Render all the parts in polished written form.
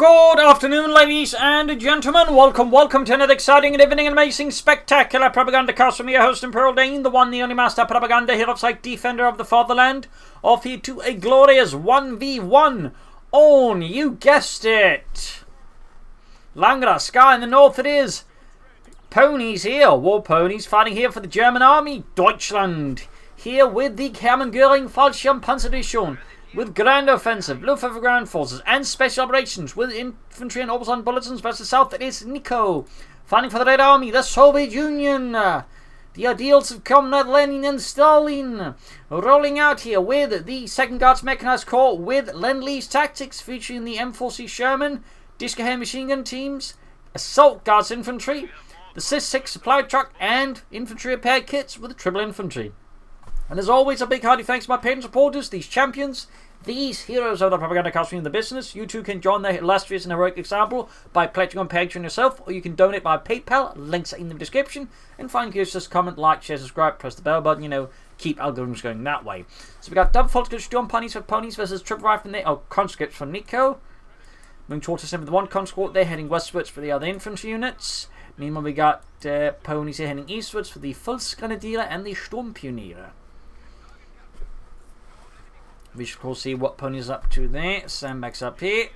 Good afternoon, ladies and gentlemen. Welcome to another exciting and evening and amazing, spectacular Propagandacast from your host, Imperial Dane, the one, the only master propaganda hero site defender of the fatherland. Off here to a glorious 1v1 on, you guessed it, Langraskaya in the north it is. Ponies here, war ponies fighting here for the German army, Deutschland. Here with the Hermann-Göring Fallschirmpanzerdivision. With Grand Offensive, Luftwaffe Ground Forces, and Special Operations, with infantry and Oberson bulletins versus south, it is Nicko. Fighting for the Red Army, the Soviet Union. The ideals of Comrade Lenin and Stalin. Rolling out here with the 2nd Guards Mechanized Corps with Lease tactics, featuring the M4C Sherman, Disco Hand machine gun teams, Assault Guards Infantry, the CIS-6 supply truck, and infantry repair kits with the Triple Infantry. And as always, a big hearty thanks to my patrons, supporters, these champions, these heroes of the Propagandacast in the business. You too can join their illustrious and heroic example by pledging on Patreon yourself, or you can donate by PayPal, links are in the description. And finally, just comment, like, share, subscribe, press the bell button, keep algorithms going that way. So we got double Volksgruppe Sturm Ponies for Ponies versus Triple Rifle conscripts for Nicko. Moving towards the with one conscript, they're heading westwards for the other infantry units. Meanwhile, we got Ponies here heading eastwards for the Volksgrenadiere and the Sturmpioniere. We should of course see what Ponies up to there. Sandbags up here.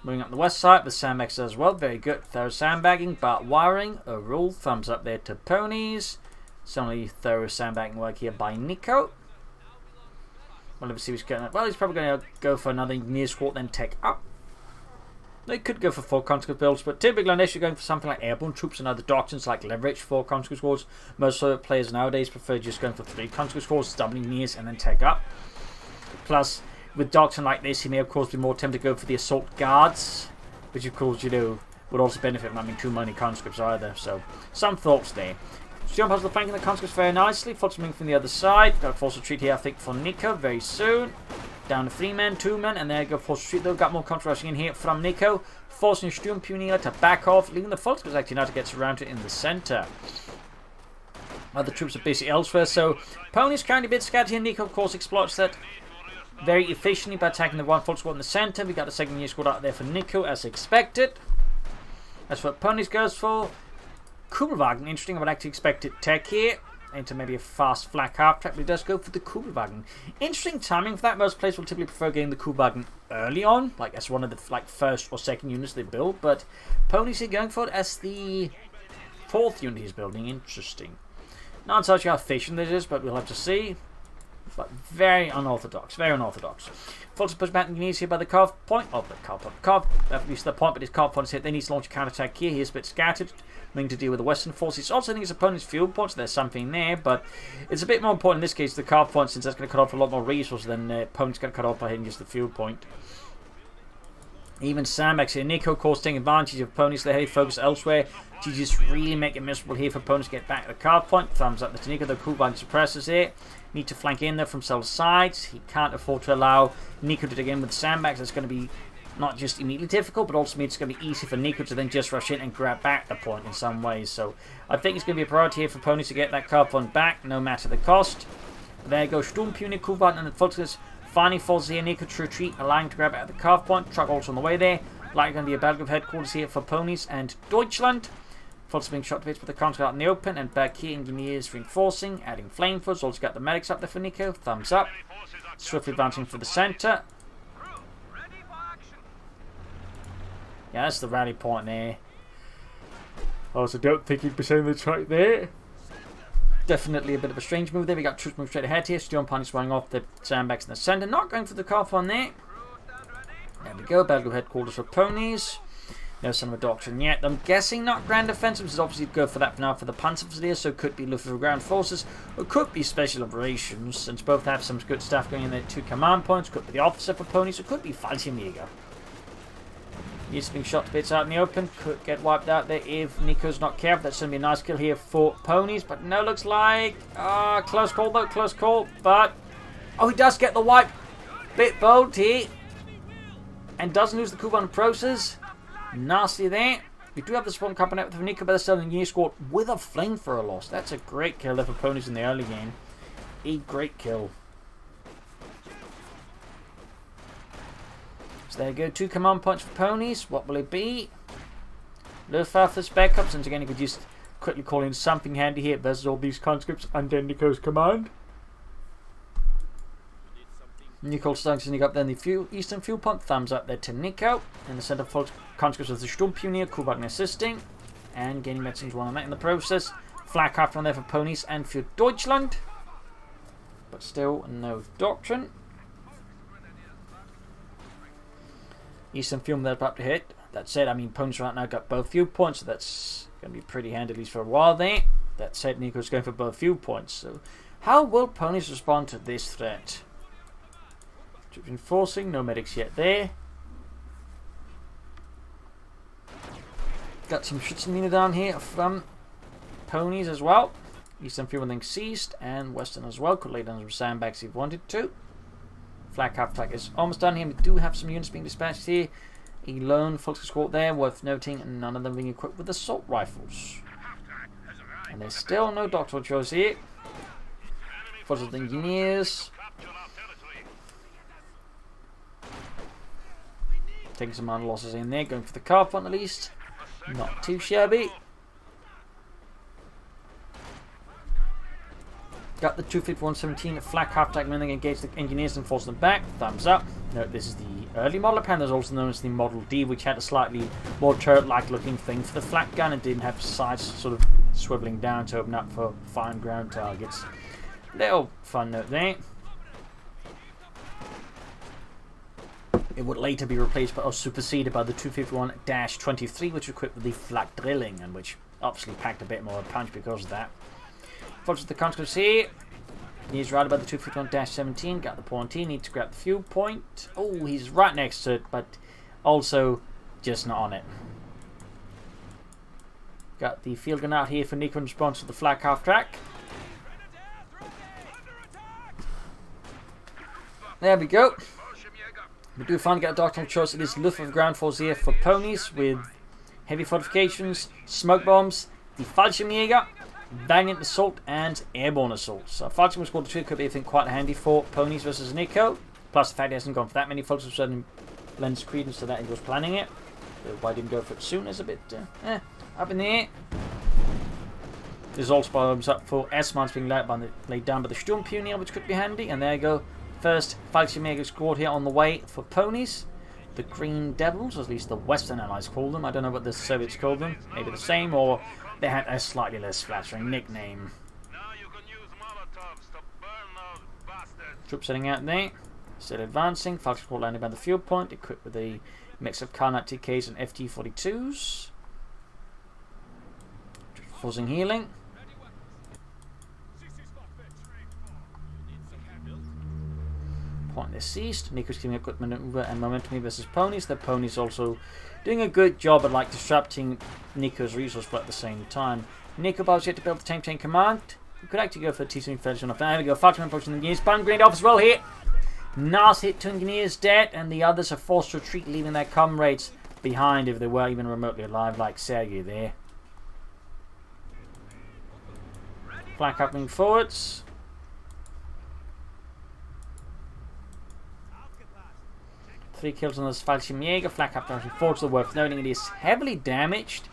Moving up the west side with sandbags as well. Very good. Thorough sandbagging, but wiring. A rule. Thumbs up there to Ponies. Certainly thorough sandbagging work here by Nicko. Well, let's see what's going on. Well, he's probably going to go for another near squat, then take up. They could go for 4 conscript builds, but typically unless you're going for something like airborne troops and other doctrines like leverage 4 conscript squads, most players nowadays prefer just going for 3 conscript squads, doubling nears, and then take up. Plus, with doctrine like this, he may of course be more tempted to go for the assault guards, which of course, would also benefit from having too many conscripts either. So, some thoughts there. Jump has the flanking the conscripts very nicely. Fox moving from the other side. Got a force retreat here, I think, for Nicko very soon. Down to 3 men, 2 men, and there you go, force retreat though. Got more conscripts rushing in here from Nicko, forcing Sturmpioniere to back off, leaving the Volksgruppe actually now to get surrounded in the centre. Other troops are busy elsewhere, so Ponies currently a bit scattered here. Nicko, of course, exploits that very efficiently by attacking the one Volksgruppe in the centre. We got the 2nd unit squad out there for Nicko, as expected. As for what Ponies goes for, Kubelwagen, interesting. I would actually expect it tech here into maybe a fast flak half track, but it does go for the Kubelwagen. Interesting timing for that. Most players will typically prefer getting the Kubelwagen early on, like as one of the first or second units they build, but Ponies here going for it as the 4th unit he's building. Interesting. Not entirely sure how efficient this is, but we'll have to see. But very unorthodox, very unorthodox. Fulton push back in here by the carve point. Oh, the carve point. At least the point, but his carve point is hit. They need to launch a counter-attack here. He's a bit scattered. Nothing to deal with the Western forces. Also, I think his opponent's fuel points. There's something there, but it's a bit more important in this case, the carve point, since that's going to cut off a lot more resources than the opponent's going to cut off by hitting just the fuel point. Even sandbags here. Nicko, of course, taking advantage of Ponies. They're heavy focus elsewhere. To just really make it miserable here for Ponies to get back to the carve point. Thumbs up to Nicko. The Kubelwagen suppressors here. Need to flank in there from several sides. He can't afford to allow Nicko to dig in with sandbags. That's going to be not just immediately difficult, but also means it's going to be easy for Nicko to then just rush in and grab back the point in some ways. So I think it's going to be a priority here for Ponies to get that carve point back, no matter the cost. There you go. Sturmpioniere, Kubelwagen, and the Volksgruppe finally forces here Nicko to retreat, allowing to grab out the carve point. Truck also on the way there. Likely going to be a battle group headquarters here for Ponies and Deutschland. Volks being shot to bits with the conscript out in the open, and back here engineers reinforcing, adding flamethrowers. Also got the medics up there for Nicko. Thumbs up. Swiftly advancing for the centre. Yeah, that's the rally point there. I also don't think he'd be saying the track there. Definitely a bit of a strange move there. We got troops moving straight ahead here. Sturm Ponies running off the sandbags in the centre. Not going for the carve on there. There we go. Battle group headquarters for Ponies. No son of a doctrine yet. I'm guessing not Grand Offensive, which is obviously go for that for now for the Panzerfusilier, so it could be Luftwaffe Ground Forces, or could be Special Operations, since both have some good stuff going in there. 2 command points, could be the officer for Ponies, or could be Fallschirmjäger. He's being shot to bits out in the open, could get wiped out there if Nicko's not careful. That's going to be a nice kill here for Ponies, but no, looks like, close call though, close call, but, oh, he does get the wipe. Bit bold here, and doesn't lose the Kubelwagen in the process. Nasty there. We do have the spawn coming out with Nicko, but they're still in the unit squad with a flamethrower loss. That's a great kill there for Ponies in the early game. A great kill. So there you go, 2 command points for Ponies. What will it be? Luftwaffe's backup, since again you could just quickly call in something handy here versus all these conscripts under Nicko's command. Nicko starting to sneak up then the eastern fuel pump. Thumbs up there to Nicko. In the center for conscripts with the Sturmpioneer, Kuban assisting. And gaining medicines one on that in the process. Flak after on there for Ponies and for Deutschland. But still no doctrine. Eastern fuel they're about to hit. That said, I mean, Ponies right now got both viewpoints, so that's going to be pretty handy at least for a while there. That said, Nicko's going for both viewpoints. So how will Ponies respond to this threat? Enforcing, no medics yet there. Got some Schützenlinie down here from Ponies as well. Eastern fuel thing seized, and Western as well. Could lay down some sandbags if he wanted to. Flak half attack is almost done here. We do have some units being dispatched here. A lone Volksescort there, worth noting, and none of them being equipped with assault rifles. And there's still no doctoral choice here. Forces of the engineers. Taking some minor losses in there, going for the car front at least. Not too shabby. Got the 251-17 flak half attack when they engage the engineers and force them back. Thumbs up. Note this is the early model of Panthers, also known as the Model D, which had a slightly more turret-like looking thing for the flak gun and didn't have sights sort of swiveling down to open up for fine ground targets. Little fun note there. It would later be replaced by or superseded by the 251-23, which was equipped with the flak drilling, and which obviously packed a bit more punch because of that. Forces the conscripts here. He's right about the 251-17. Got the pointee. Needs to grab the fuel point. Oh, he's right next to it, but also just not on it. Got the field gun out here for Nicko in response to the flak half track. There we go. We do finally get a doctrinal choice. It is Luftwaffe ground force here for Ponies with heavy fortifications, smoke bombs, the Fallschirmjäger, valiant assault, and airborne assault. So Fallschirm Squad 2 could be, I think, quite handy for Ponies versus Nicko. Plus the fact he hasn't gone for that many folks, certainly lends credence to that he was planning it. But why didn't go for it soon is a bit up in the air. There's also bombs up for S-Mans being laid down by the Sturmpioneer, which could be handy. And there you go. First Fallschirmjäger squad here on the way for Ponies. The Green Devils, or at least the Western Allies call them. I don't know what the Soviets call them. Maybe the same, or they had a slightly less flattering nickname. Troops heading out there. Still advancing. Fallschirmjäger landing by the field point, equipped with a mix of Karnat TKs and FT-42s. Forcing healing. Point is seized. Nicko's giving a quick maneuver and momentum versus Ponies. The Ponies also doing a good job at like disrupting Nicko's resource flow at the same time. Nicko about yet to build the tank command. We could actually go for a T-7 version of that. There we go. Fallschirm approaching the engineers. Pan grenade off as well here. Nice hit to engineers dead, and the others are forced to retreat, leaving their comrades behind if they were even remotely alive, like Sergei there. Flak happening forwards. Three kills on this Fallschirmjäger. Flak up down forwards. Worth noting it is heavily damaged.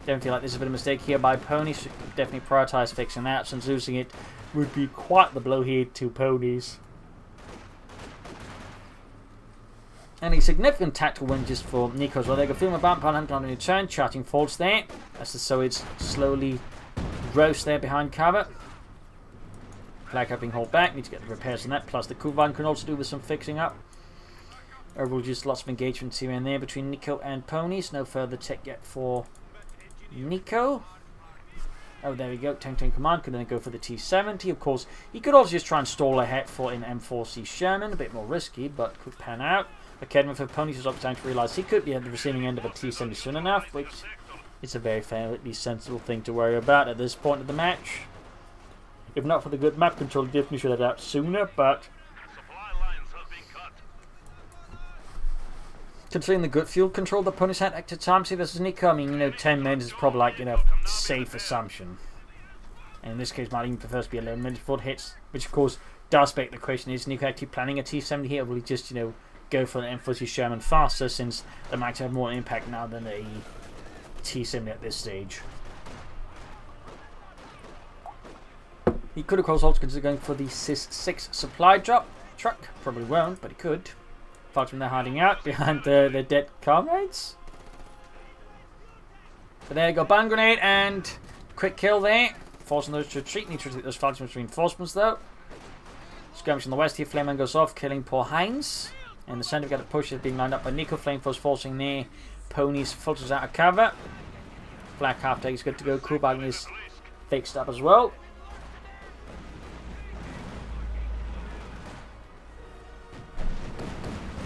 Don't feel like there's a bit of a mistake here by Ponies. Should definitely prioritise fixing that, since losing it would be quite the blow here to Ponies. And a significant tactical win just for Nicko as well. They go film about Pan on return, charging forwards there. As the Soviets slowly roast there behind cover. Flag up being hauled back. Need to get the repairs on that. Plus the Kuban can also do with some fixing up. Overall, just lots of engagements here and there between Nicko and Ponies. No further tech yet for Nicko. Oh, there we go. Tank Command could then go for the T-70. Of course, he could also just try and stall ahead for an M4C Sherman. A bit more risky, but could pan out. Academy for Ponies was up time to realise he could be at the receiving end of a T-70 soon enough, which is a very fairly sensible thing to worry about at this point of the match. If not for the good map control, he definitely should have that out sooner, but considering the good fuel control the Ponies had at the time, see versus Nicko, I mean, 10 minutes is probably like, safe assumption. And in this case, might even prefer to be 11 minutes before it hits, which of course does beg the question, is Nicko actually planning a T-70 here, or will he just, go for an M40 Sherman faster, since they might have more impact now than a T-70 at this stage. He could, of course, also consider going for the CIS-6 supply drop truck. Probably won't, but he could. Apart from they're hiding out behind their dead comrades. But there you go, bang grenade and quick kill there. Forcing those to retreat. Need to retreat those Falcons with reinforcements though. Skirmish on the west here, Flameman goes off, killing poor Heinz. In the centre we've got a push that's being lined up by Nicko. Flameforce forcing there. Ponies filters out of cover. Black half take is good to go. Kuban is fixed up as well.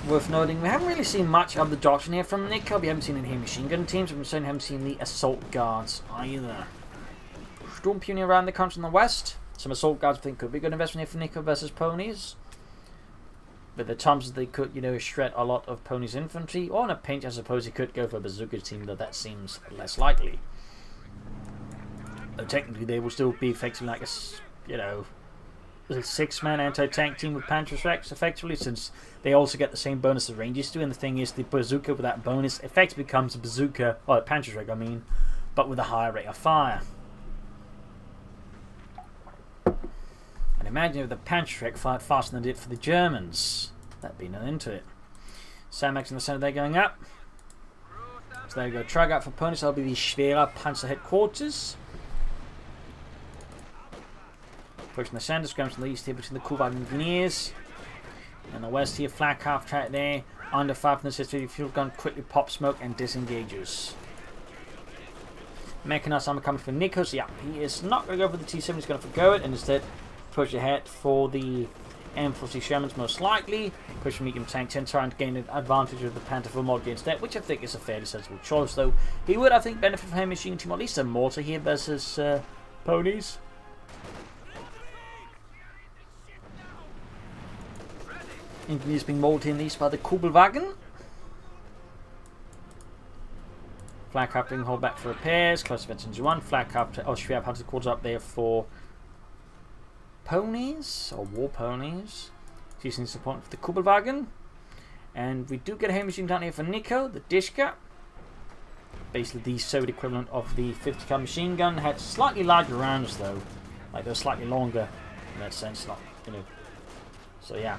Worth noting, we haven't really seen much of the doctrine here from Nicko. We haven't seen any machine gun teams. We certainly haven't seen the assault guards either. Storm puny around the country in the west. Some assault guards I think could be a good investment here for Nicko versus Ponies. But the times they could, you know, shred a lot of Ponies infantry. Or in a pinch, I suppose he could go for a bazooka team, though that seems less likely. Though technically they will still be effectively like a, you know, a 6-man anti-tank team with Panzerschrecks, effectively, since they also get the same bonus the Rangers do. And the thing is, the bazooka with that bonus effectively becomes a bazooka, or a Panzerschreck, I mean, but with a higher rate of fire. And imagine if the Panzerschreck fired faster than it did for the Germans. That'd be no into it. Sandmax in the centre there going up. So there you go, truck out for Ponies. That'll be the Schwerer Panzer headquarters. Pushing the centre, skirmish on the east here between the Kuban Engineers. And the west here, flak half track there. Under 5 from the 50 fuel gun, quickly pop smoke and disengages. Mechanized armor coming for Nicko. So yeah, he is not going to go for the T-70, he's going to forgo it and instead push ahead for the M40 Shermans most likely. Push for medium tank 10, trying to gain an advantage of the Panther mod against that, which I think is a fairly sensible choice, though. He would, I think, benefit from him machine team, at least a mortar here versus Ponies. Engineers being molded in these by the Kubelwagen. Flak being hold back for repairs. Close events into 1. Flak Schwerp Hunter quarters up there for Ponies or War Ponies. Using support for the Kubelwagen. And we do get a heavy machine down here for Nicko, the Dishka. Basically the Soviet equivalent of the 50 cal machine gun. Had slightly larger rounds though. Like they're slightly longer in that sense, not, you know. So yeah.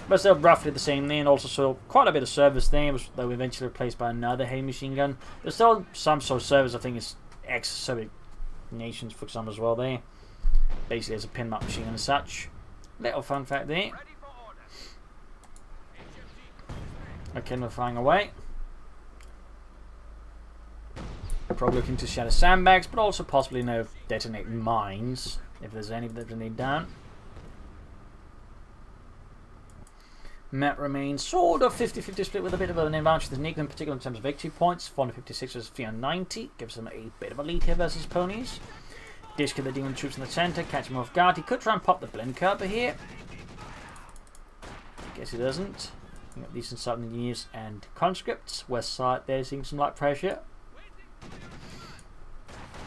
But still roughly the same there, and also saw quite a bit of service there, which though eventually replaced by another heavy machine gun. There's still some sort of service, I think it's ex-Soviet nations for example as well there. Basically as a pin map machine gun and such. Little fun fact there. Okay, we're flying away. Probably looking to shatter sandbags, but also possibly detonate mines, if there's any that they need down. Map remains sort of 50-50 split with a bit of an advantage to Nicko in particular in terms of victory points. 456 versus 390 gives them a bit of a lead here versus Ponies. Dishka the demon troops in the centre, catch him off guard. He could try and pop the blend curber here. Guess he doesn't. We've got decent Southern Engineers and conscripts. West side there seeing some light pressure.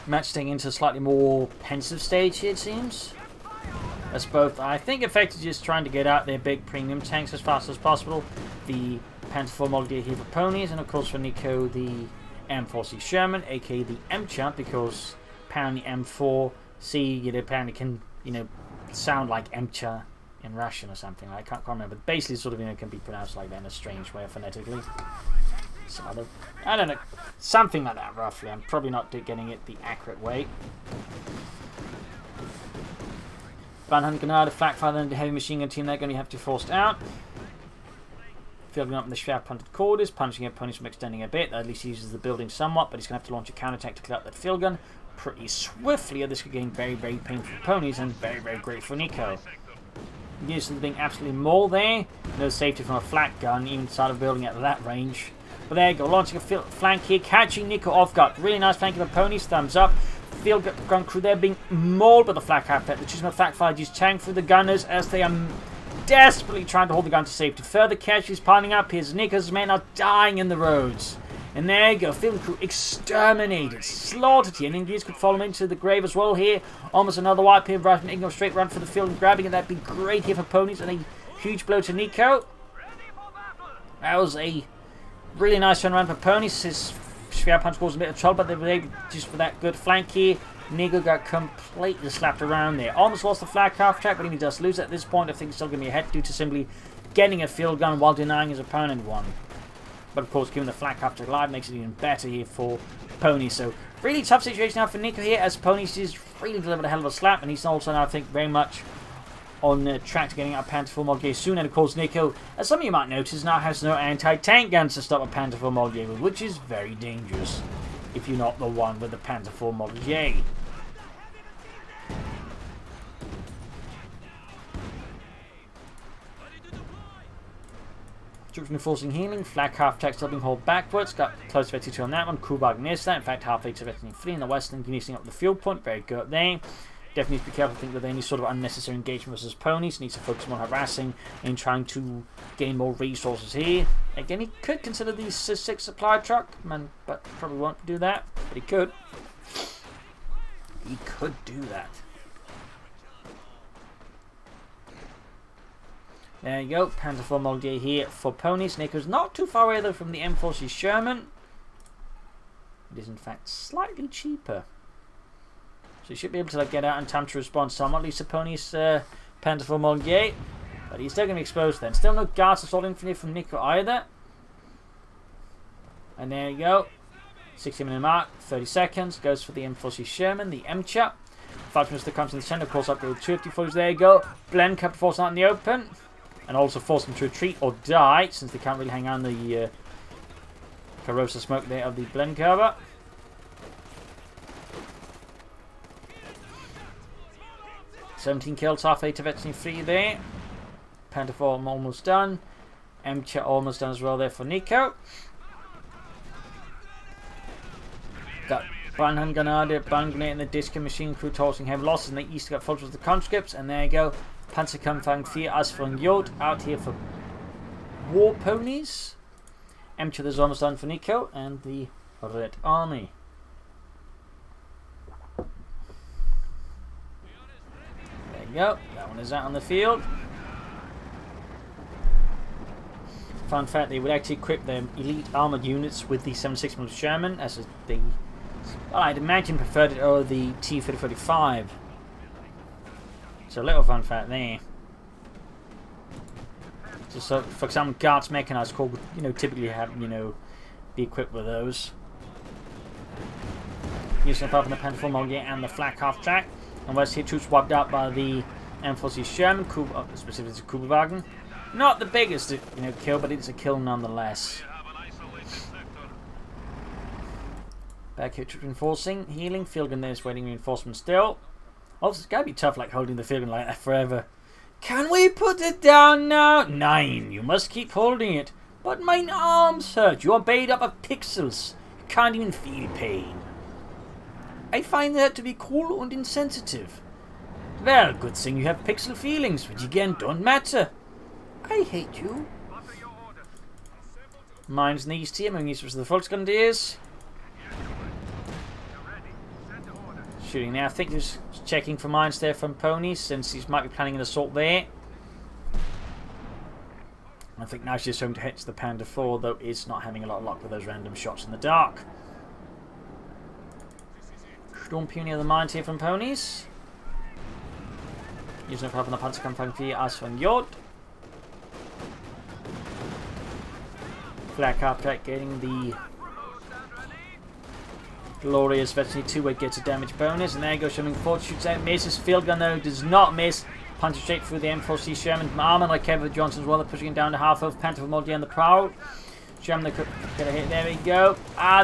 Match taking into a slightly more pensive stage here it seems. As both, I think, effectively just trying to get out their big premium tanks as fast as possible. The Panther IV model gear here for Ponies, and of course for Nicko the M4C Sherman, aka the M-Champ, because apparently M4C, you know, apparently can, you know, sound like Emcha in Russian or something. I can't remember. But basically, sort of, you know, can be pronounced like that in a strange way phonetically. Some other, I don't know, something like that roughly. I'm probably not getting it the accurate way. Van Granada, flak fire, and the heavy machine gun team, they're going to have to be forced out. Filling up in the Schwab punted quarters, punishing their Ponies from extending a bit. That at least uses the building somewhat, but he's going to have to launch a counterattack to clear out that field gun pretty swiftly. Or this could gain very, very painful for Ponies and very, very great for Nicko. Used to being absolutely mauled there. No safety from a flak gun, even inside of building at that range. But there you go, launching a flank here, catching Nicko off guard. Really nice flanking for Ponies, thumbs up. Field gun crew there being mauled by the flak half pet. The Chisholm flak fire just tank through the gunners as they are desperately trying to hold the gun to safety. Further casualties piling up. Here's Nicko's men are dying in the roads. And there you go, field crew exterminated, slaughtered here. And Engineers could follow him into the grave as well here. Almost another wipe here, right from Nicko, straight run for the field and grabbing it. That'd be great here for Ponies and a huge blow to Nicko. That was a really nice turnaround for Ponies. His Spear Punch caused a bit of trouble, but they were able, just for that good flank here, Nicko got completely slapped around there. Almost lost the flag half track, but if he does lose at this point, I think he's still going to be ahead due to simply getting a field gun while denying his opponent one. But of course, given the flag half track live makes it even better here for Ponies. So really tough situation now for Nicko here, as Ponies is really delivered a hell of a slap, and he's also now, I think, very much on track to getting out of Panther Molgier soon. And of course, Nicko, as some of you might notice, now has no anti-tank guns to stop a Panther Molgier with, which is very dangerous if you're not the one with the Panther Molgier. Troops enforcing healing, flag half track still being hauled backwards, got close to 52 on that one, Kubag missed that, in fact halfway to 3 in the western, finishing up the field point, very good there. Definitely need to be careful, I think, with any sort of unnecessary engagement versus Ponies. Needs to focus more on harassing and trying to gain more resources here. Again, he could consider the 6 supply truck, but probably won't do that. But he could. He could do that. There you go. Panther Molgier here for Ponies. Nicko's not too far away though from the M40 Sherman. It is in fact slightly cheaper. So he should be able to get out in time to respond somewhat, at least to Ponies' Panther Molgier. But he's still going to be exposed then. Still no guards assault infantry from Nicko either. And there you go. 60-minute mark, 30 seconds. Goes for the M40 Sherman, the M-Cha. 5 minutes to come to the center. Of course, upgrade with 254s. There you go. Blend kept force out in the open. And also force them to retreat or die, since they can't really hang on the corrosive smoke there of the blend cover. "17 kills, halfway to veteran 3 there. Panther 4 almost done. M-Cha almost done as well there for Nicko. Got Brandhand Grenadier, Band Grenade, and the Disco Machine Crew tossing heavy losses. And the east got full with the conscripts. And there you go. Panzerkampfwagen 4 as von Jod out here for War Ponies. M-Cha is almost done for Nicko and the Red Army. There you go. That one is out on the field. Fun fact, they would actually equip their elite armoured units with the 7.6mm Sherman, as they, well, I'd imagine, preferred it over the T-3045. So a little fun fact there. So for example, Guards Mechanized Corps would, typically have, be equipped with those. Using apart from the Panther Molgier and the flak half track. And West here troops wiped out by the M40 Sherman, specifically the Kubelwagen. Not the biggest, kill, but it's a kill nonetheless. Back here, troops enforcing, healing, field gun there is waiting reinforcement still. Also, it's gotta be tough, holding the field gun like that forever. Can we put it down now? Nein, you must keep holding it. But my arms hurt. You are made up of pixels. You can't even feel pain. I find that to be cruel and insensitive. Well, good thing you have pixel feelings, which again don't matter. I hate you. Mines in the east here, moving east to the Volksgrenadiers. Shooting there. I think he's checking for mines there from Ponies, since he might be planning an assault there. I think now she's just home to hit the Panther 4, though it's not having a lot of luck with those random shots in the dark. Storm Puny of the mines here from Ponies. Using up help on the Panzerkampfwagen 4 as von Jod. Flak half track getting the glorious veteran 2 where it gets a damage bonus, and there goes Sherman forward, shoots out, misses. Field gun though does not miss. Punches straight through the M4C Sherman armor, like Kevin Johnson as well, pushing him down to half of Panther Molgier on the prowl. Sherman could get a hit. There we go.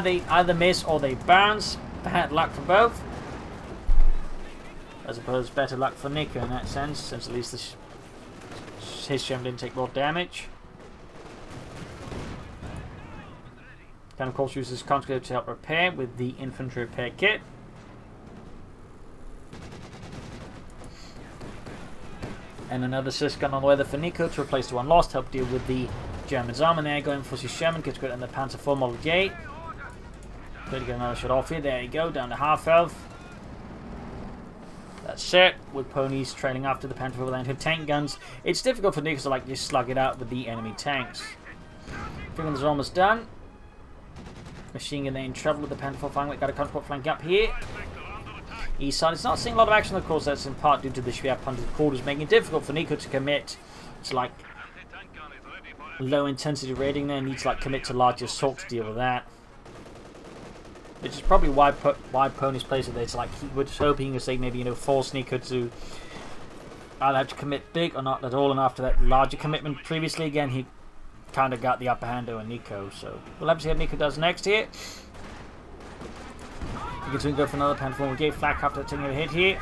They either miss or they bounce. Bad luck for both. I suppose better luck for Nicko in that sense, since at least his Sherman didn't take more damage. Can of course use his conscript to help repair with the infantry repair kit. And another assist gun on the way there for Nicko to replace the one lost, help deal with the Germans' arm. And there going for his Sherman, gets good in the Panther 4 Molgier. Good to get another shot off here. There you go, down to half health. That's it, with Ponies trailing after the Panther 4 with tank guns. It's difficult for Nicko to just slug it out with the enemy tanks. Finland's almost done. Machine gun in trouble with the Panther flank. Got a control flank up here. East side. It's not seeing a lot of action, of course. That's in part due to the Schwerpanzer quarters, making it difficult for Nicko to commit to like low intensity raiding. There needs to like commit to large assault to deal with that. Which is probably why Ponies plays it there. It's like he was hoping to say maybe force Nicko to either have to commit big or not at all. And after that larger commitment previously, again he kind of got the upper hand over Nicko. So we'll have to see what Nicko does next here. You can soon go for another Panther Brigade flak after taking a hit here.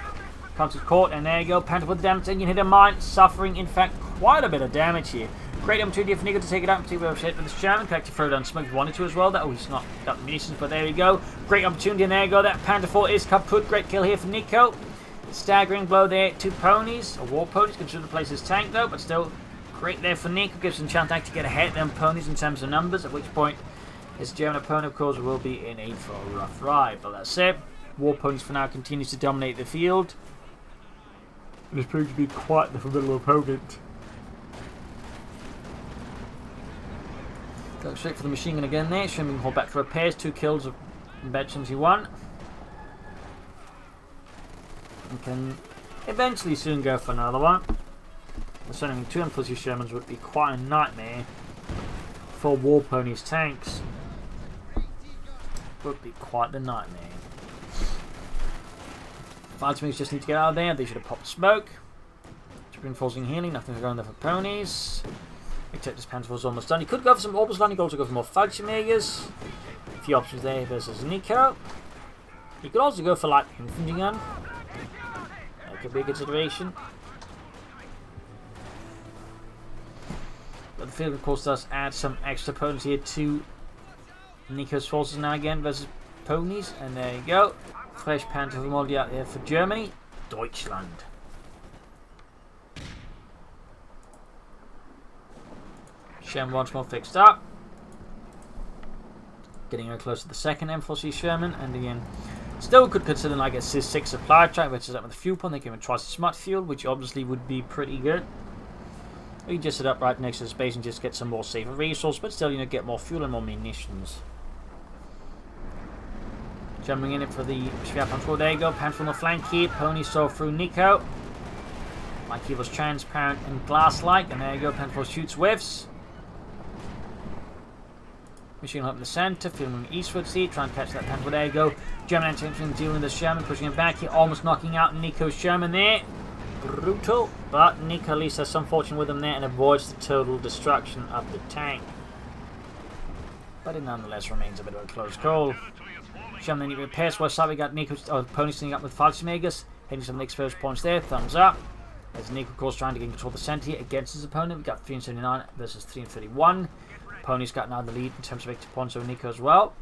Comes to court, and there you go. Panther with the damage engine hit a mine, suffering in fact quite a bit of damage here. Great opportunity for Nicko to take it out and see where hit with the Sherman. Collect to throw down smoke if he wanted to as well. That he's not got the munitions, but there we go. Great opportunity, and there you go. That Panther 4 is kaput. Great kill here for Nicko. Staggering blow there to Ponies. A war Ponies can should replace his tank though, but still great there for Nicko. Gives him a chance to get ahead of them Ponies in terms of numbers, at which point his German opponent, of course, will be in for a rough ride. But that's it. War Ponies for now continues to dominate the field. It is proving to be quite the formidable opponent. Go straight for the machine gun again there. Sherman hold back for repairs. 2 kills of veterans he won. And can eventually soon go for another one. Sending 2 infantry Shermans would be quite a nightmare for War Ponies tanks. Would be quite the nightmare. Fighting just need to get out of there. They should have popped smoke. Reinforcing healing. Nothing going there for Ponies. Except this Panther was almost done. He could go for some Orbis line. He could also go for more Fallschirmjägers. A few options there versus Nicko. He could also go for like infantry gun. That could be a consideration. But the field, of course, does add some extra opponents here to Nicko's forces now again versus Ponies. And there you go. Fresh Panther Moldy out there for Germany. Deutschland. Sherman once more fixed up. Getting her close to the second M4C Sherman. And again, still could consider like a CIS-6 supply track, which is up with the fuel pump. They can even twice as smart fuel, which obviously would be pretty good. Or you just set up right next to the space and just get some more safer resource, but still, get more fuel and more munitions. Jumping in it for the Schwerpanzer. There you go. Panther on the flank here. Pony saw through Nicko. Like he was transparent and glass-like. And there you go. Panther shoots whiffs. Machine up in the center. Filming eastwards here. Trying to catch that Panther. There you go. German anti-infantry dealing with the Sherman. Pushing him back here. Almost knocking out Nicko's Sherman there. Brutal. But Nicko at least has some fortune with him there and avoids the total destruction of the tank. But it nonetheless remains a bit of a close call. Sherman need repairs. West side we got Nicko Pony sitting up with Fallschirmjägers. Hitting some of the exposed points there. Thumbs up. As Nicko, of course, trying to gain control of the center here against his opponent. We got 379 versus 331. Pony's got now the lead in terms of victory points over Nicko as well.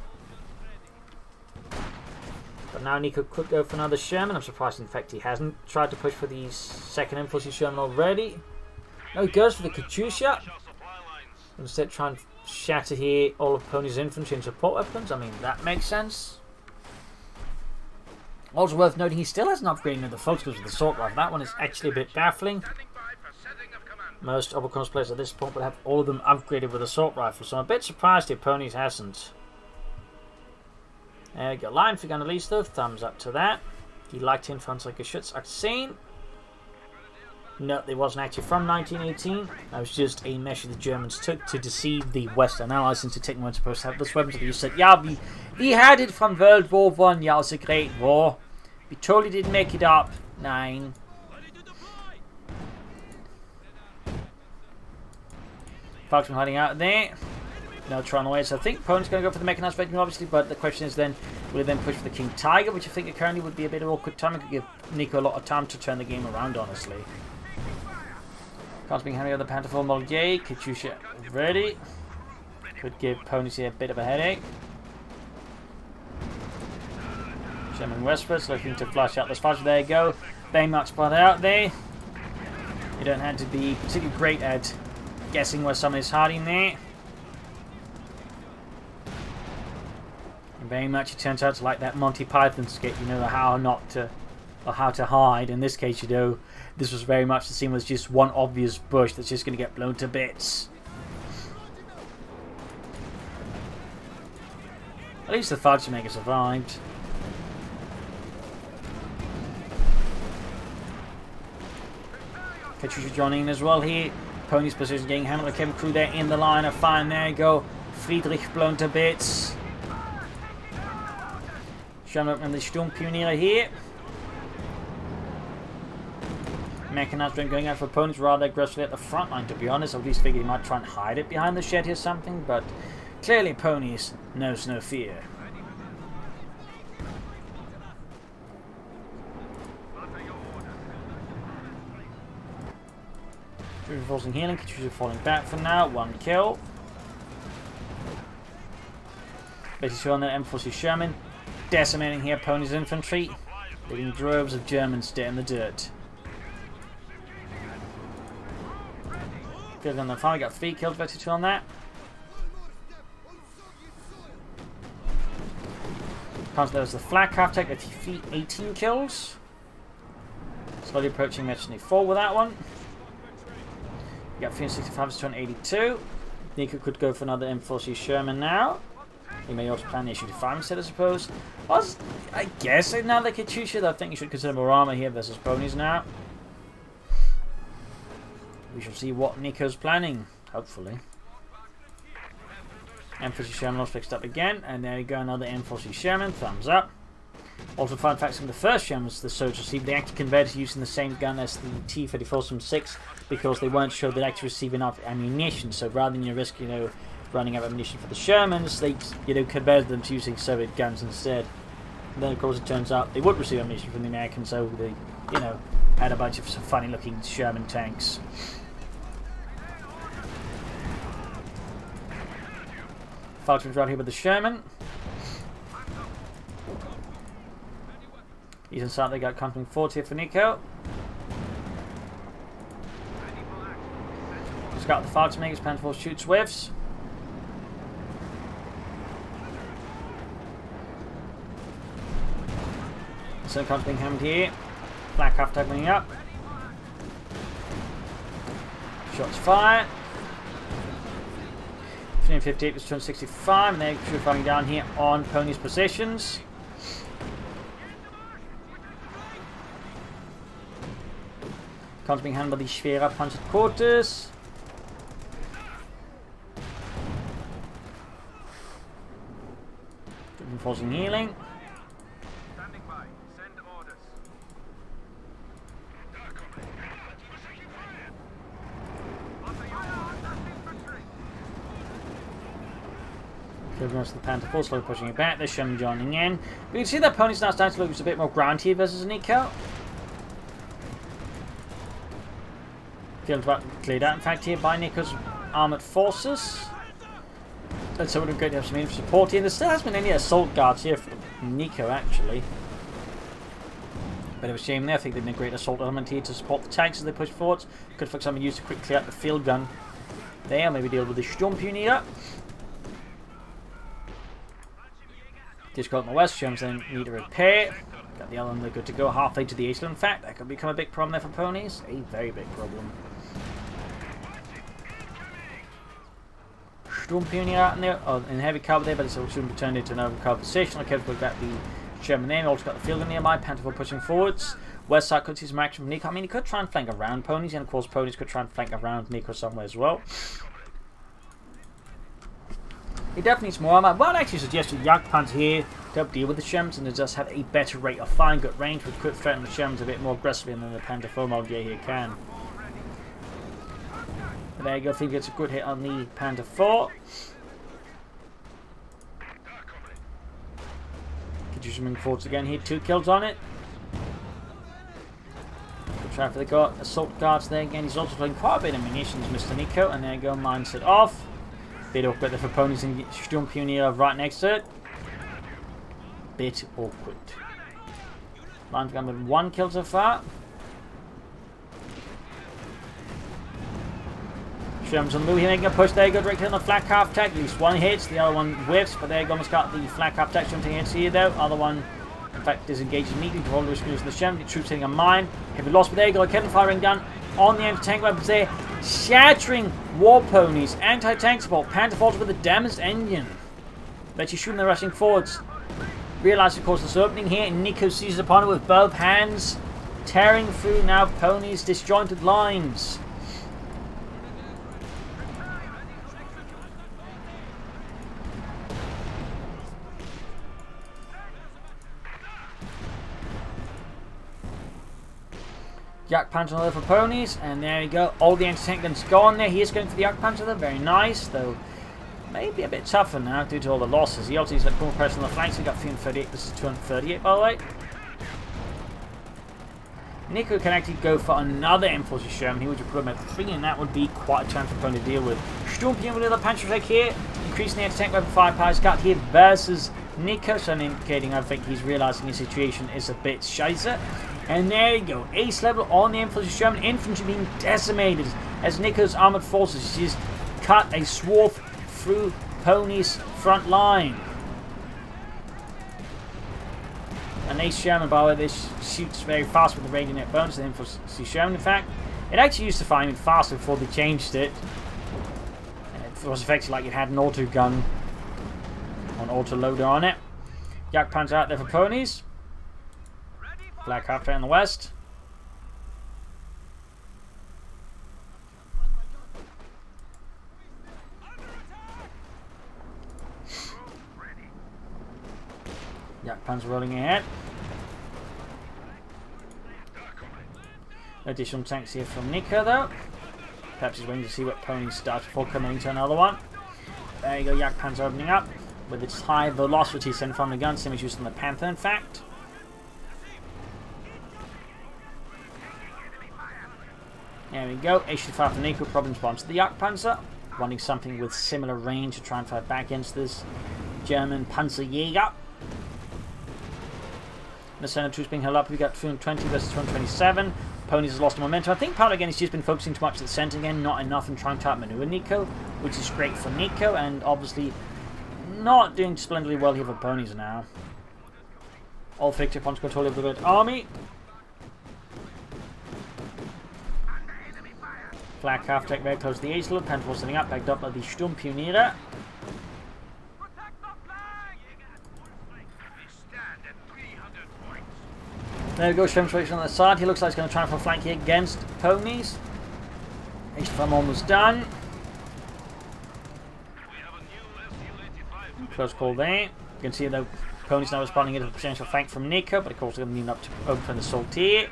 But now Nicko could go for another Sherman. I'm surprised, in fact, he hasn't tried to push for the second infantry Sherman already. No, he goes for the Katyusha. Instead, try and shatter here all of Pony's infantry and support weapons. I mean, that makes sense. Also worth noting, he still hasn't upgraded the focus with the assault rifle. That one is actually a bit baffling. Most Overcross players at this point would have all of them upgraded with assault rifles, so I'm a bit surprised if Ponies hasn't. There we go. Line for gun Lease though. Thumbs up to that. He liked him from like a Schutz Aktion. No, it wasn't actually from 1918. That was just a measure the Germans took to deceive the Western Allies into taking weren't supposed to have those weapons. They just said, yeah, we had it from World War I. Yeah, it was a great war. We totally didn't make it up. 9. Falcon hiding out there. No trying away. So I think Pony's going to go for the mechanized veteran, obviously, but the question is then, will he then push for the King Tiger, which I think currently would be a bit of awkward time. It could give Nicko a lot of time to turn the game around, honestly. Can't being handling the Panther 4 Model J. Katyusha ready. Could give Ponies here a bit of a headache. Sherman westwards, looking to flush out this flash. There you go. Baymark spot out there. You don't have to be particularly great at guessing where someone is hiding there. And very much it turns out to like that Monty Python skit, how not to, or how to hide. In this case, this was very much the scene with just one obvious bush that's just going to get blown to bits. At least the Fudgemaker survived. Katusha joining in as well here. Ponies position getting hammered. The Kevin crew there in the line of fire. There you go. Friedrich blown to bits. Showing up in the Sturmpioniere here. Mechanized going out for Ponies rather aggressively at the front line, to be honest. I at least figured he might try and hide it behind the shed here or something, but clearly Ponies knows no fear. Forcing healing, Katusha falling back for now, 1 kill. Basically on the M40 Sherman, decimating here Ponies infantry, leaving droves of Germans dead in the dirt. Good on the fire, got 3 kills, 32 on that. There was the flag half tech, 18 kills. Slowly approaching Mercenary 4 with that one. You got 365 to 82. Nicko could go for another M40 Sherman now. He may also plan the H-85 instead, I suppose. Well, I guess another Katusha, though I think you should consider more armor here versus Ponies now. We shall see what Nicko's planning, hopefully. M40 Sherman was fixed up again, and there you go, another M40 Sherman, thumbs up. Also, fun facts from the first Shermans, the soldiers received, they actually converted using the same gun as the T-34 from 6 because they weren't sure they'd actually receive enough ammunition. So rather than risk, running out of ammunition for the Shermans, they, converted them to using Soviet guns instead. And then, of course, it turns out they would receive ammunition from the Americans, so they, had a bunch of funny-looking Sherman tanks. Falcon's right here with the Sherman. He's inside, they got company 40 here for Nicko. He's got the Falconmakers, Panther shoots whiffs. So comes being hammered here. Black half tag coming up. Shots fired. 358 was 265, and they're firing down here on Ponies' positions. Comes being handled by the schwerer panzer quarters. Enforcing healing. Standing by. Send orders. The rest of the Panther 4 slowly pushing it back. They're Sherman joining in. We can see that Ponies now starting to look a bit more ground here versus Nicko. Feels about cleared out, in fact, here by Nicko's armoured forces. And so it would have been great to have some infantry support here. There still hasn't been any assault guards here for Nicko, actually. Bit of a shame there. I think they've been a great assault element here to support the tanks as they push forwards. Could, for example, use to quickly clear out the field gun there. Maybe deal with the Sturmpioniere. Just got on the west, Shermans then need a repair. Got the other one, they're good to go halfway to the east. In fact, that could become a big problem there for Ponies. A very big problem. Sturmpioniere out in there, in heavy cover there, but it's soon be turned into an open cover position. I kept looking at the Sherman there. Also got the field gun nearby. Panther pushing forwards. West side could see some action from Nicko. I mean, he could try and flank around Ponies, and of course, Ponies could try and flank around Nicko somewhere as well. He definitely needs more armor. Well, I'd actually suggest a Jagdpanzer here to help deal with the Shermans, and it does have a better rate of fire and good range, which could threaten the Shermans a bit more aggressively than the Panther 4 mode here can. But there you go, I think it's a good hit on the Panther 4. Katusha moving forwards again here, 2 kills on it. Good try for the guard. Assault guards there again. He's also playing quite a bit of munitions, Mr. Nicko, and there you go, mines it off. Bit awkward there for Ponies and Sturmpioniere right next to it. Bit awkward. Line's gone with 1 kill so far. Sherman's on the move here, making a push there. Good right kill on the flak half tech. At least 1 hits, the other one whiffs, but there you go. Almost got the flak half tech. Something hits here though. Other one, in fact, disengages immediately. All the screws of the Sherman. The troops hitting a mine. Heavy loss, but there you go. Kevin firing gun on the anti-tank weapons there. Shattering War Ponies, anti-tank support, Panther falls with a damaged engine. But she's shooting the rushing forwards. Realize, of course, there's an opening here, and Nicko seizes upon it with both hands, tearing through now Ponies' disjointed lines. Jagdpanzer there for Ponies, and there you go. All the anti-tank guns gone there. He is going for the Jagdpanzer there. Very nice, though maybe a bit tougher now due to all the losses. He also used like more pressure on the flanks. He got 338. This is 238, by the way. Nicko can actually go for another M40 Sherman. He would put him at 3, and that would be quite a turn for Pony to deal with. Sturmpion with another Panzer attack here, increasing the anti-tank weapon firepower. He's got here versus Nicko, so indicating I think he's realizing his situation is a bit shizer. And there you go, ace level on the M40 Sherman. Infantry being decimated as Nicko's armored forces just cut a swath through Pony's front line. An ace Sherman, by the way, this shoots very fast with the radiant net bonus. The M40 Sherman, in fact, it actually used to fire even faster before they changed it. It was effectively like it had an auto gun, an auto loader on it. Jagdpanzer out there for Ponies. Black Hawk in the west. Jagdpanzer rolling ahead. Additional tanks here from Nicko though. Perhaps he's waiting to see what Pony starts before coming into another one. There you go, Jagdpanzer opening up with its high velocity sent from the gun, same as used on the Panther in fact. There we go, H-5 for Nicko, problems bombs to the Jagdpanzer. Wanting something with similar range to try and fight back against this German Panzerjäger. The center troops being held up. We got 220 versus 227. Ponies has lost momentum. I think part again he's just been focusing too much at the center again, not enough in trying to outmaneuver Nicko, which is great for Nicko, and obviously not doing splendidly well here for Ponies now. All victory upon control of the Red Army. Flak half tech very close to the Ace-Load. Panther setting up, backed up by the Sturmpioniere. There we go, Sturmpioniere on the side. He looks like he's going to try for a flank here against Ponies. H-5 almost done. Close call there. You can see the Ponies now responding to a potential flank from Nicko, but of course they're going to need up to open the assault here.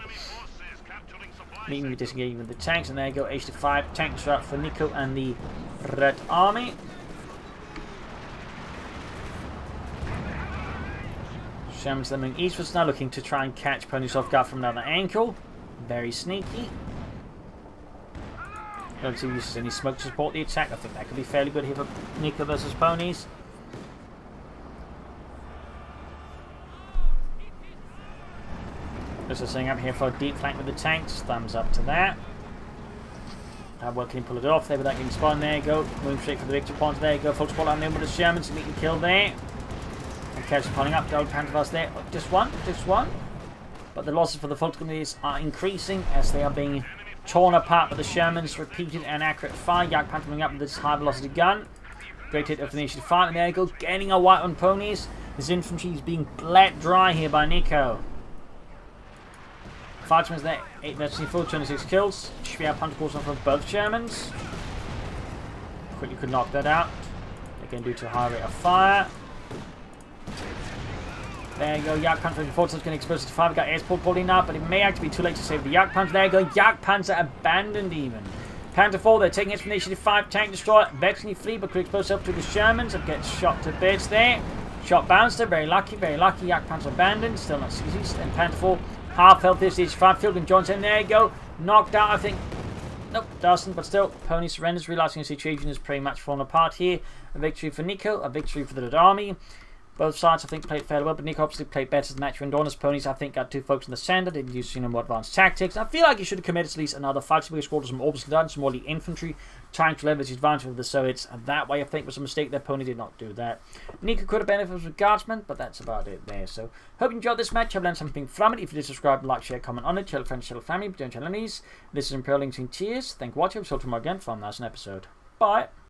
Meeting disengaging with the tanks, and there you go, H-5 tanks are out for Nicko and the Red Army. Sherman's moving eastwards now, looking to try and catch Ponies off guard from another angle. Very sneaky. Don't see if he uses any smoke to support the attack. I think that could be fairly good here for Nicko versus Ponies. Just setting up here for a deep flank with the tanks. Thumbs up to that. How well can he pull it off there without getting spotted? There you go. Moving straight for the victory point. There you go. Full spot on there with the Shermans to meet and kill there. And Kevin's pulling up. Gold Panther there. Oh, just one. But the losses for the Volksgrenadiers are increasing as they are being torn apart by the Shermans. Repeated and accurate fire. Jagdpanzer coming up with this high velocity gun. Great hit of the Nation 5. And there you go. Gaining a white on Ponies. His infantry is being bled dry here by Nicko. 5 Shermans there, 8 veterans, 26 kills. Spear punch calls on from both Shermans. Quickly could knock that out. Again, due to a high rate of fire. There you go, Jagdpanzer from 4 going to expose it to 5. We got airsport pulled in now, but it may actually be too late to save the Jagdpanzer. There you go, Jagdpanzer abandoned even. Panther 4, they're taking it from Nation 5. Tank destroyer, veteran flee, but could expose itself to the Shermans and get shot to bits there. Shot bounced there, very lucky. Jagdpanzer abandoned, still not seized. And Panther 4. Half health this is 5 Field and Johnson. There you go. Knocked out, I think. Nope, doesn't, but still. Pony surrenders, realizing the situation is pretty much fallen apart here. A victory for Nicko, a victory for the Red Army. Both sides, I think, played fairly well, but Nicko obviously played better than match. Dawners Ponies, I think, got 2 folks in the center. Didn't use more advanced tactics. I feel like he should have committed at least another 5 to squad some orbital guns, some more elite infantry, trying to leverage his advantage with the Soviets. And that way, I think, was a mistake. Their Pony did not do that. Nicko could have benefited from guardsmen, but that's about it there. So, hope you enjoyed this match. I've learned something from it. If you did, subscribe, like, share, comment on it. Tell friends, tell family, don't tell enemies. This is Imperial Links in Cheers. Thank you for watching. We'll see you tomorrow again for another episode. Bye.